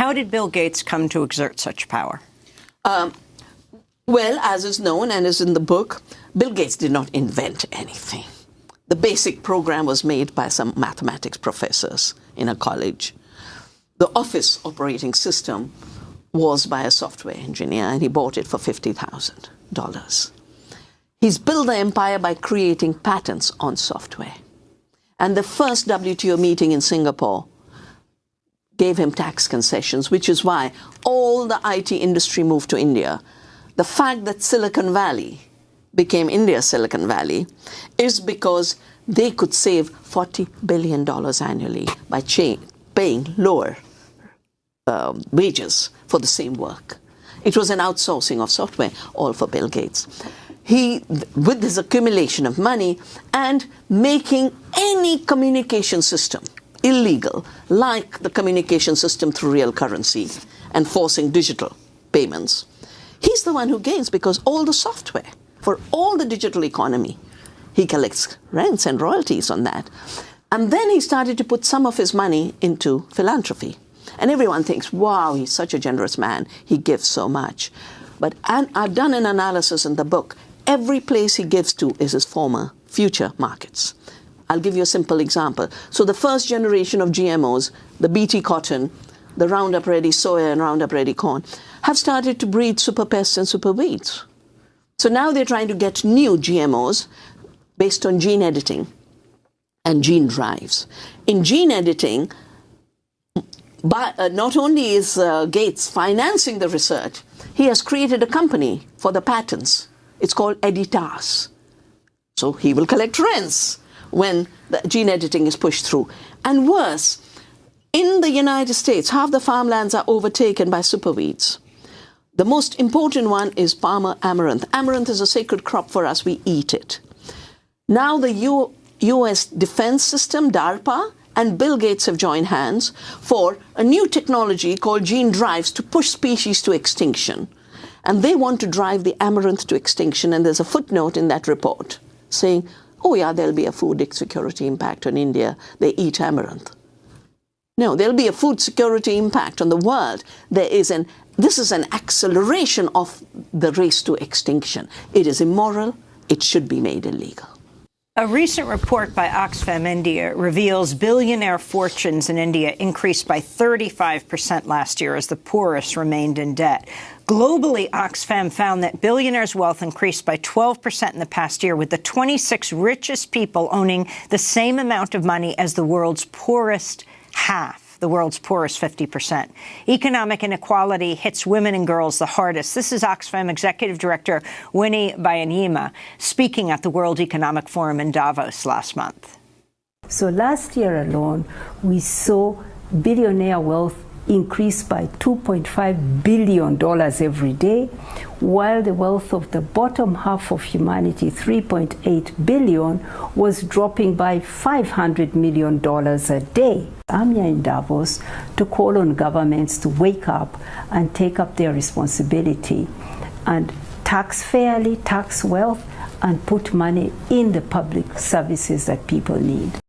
How did Bill Gates come to exert such power? Well, as is known and is in the book, Bill Gates did not invent anything. The basic program was made by some mathematics professors in a college. The Office operating system was by a software engineer, and he bought it for $50,000. He's built the empire by creating patents on software. And the first WTO meeting in Singapore gave him tax concessions, which is why all the IT industry moved to India. The fact that Silicon Valley became India's Silicon Valley is because they could save $40 billion annually by paying lower wages for the same work. It was an outsourcing of software, all for Bill Gates. He, with his accumulation of money and making any communication system illegal, like the communication system through real currency and forcing digital payments, he's the one who gains, because all the software for all the digital economy, he collects rents and royalties on that. And then he started to put some of his money into philanthropy. And everyone thinks, wow, he's such a generous man. He gives so much. But I've done an analysis in the book. Every place he gives to is his former future markets. I'll give you a simple example. So the first generation of GMOs, the BT cotton, the Roundup Ready soya and Roundup Ready corn, have started to breed super pests and super weeds. So now they're trying to get new GMOs based on gene editing and gene drives. In gene editing, not only is Gates financing the research, he has created a company for the patents. It's called Editas. So he will collect rents when the gene editing is pushed through. And worse, in the United States, half the farmlands are overtaken by superweeds. The most important one is Palmer amaranth. Amaranth is a sacred crop for us. We eat it. Now the U.S. defense system, DARPA, and Bill Gates have joined hands for a new technology called gene drives to push species to extinction. And they want to drive the amaranth to extinction. And there's a footnote in that report saying, oh yeah, there'll be a food security impact on India. They eat amaranth. No, there'll be a food security impact on the world. This is an acceleration of the race to extinction. It is immoral. It should be made illegal. A recent report by Oxfam India reveals billionaire fortunes in India increased by 35% last year as the poorest remained in debt. Globally, Oxfam found that billionaires' wealth increased by 12% in the past year, with the 26 richest people owning the same amount of money as the world's poorest half, the world's poorest 50%. Economic inequality hits women and girls the hardest. This is Oxfam Executive Director Winnie Byanyima speaking at the World Economic Forum in Davos last month. So last year alone, we saw billionaire wealth increase by $2.5 billion every day, while the wealth of the bottom half of humanity, $3.8 billion, was dropping by $500 million a day. I'm here in Davos to call on governments to wake up and take up their responsibility and tax fairly, tax wealth, and put money in the public services that people need.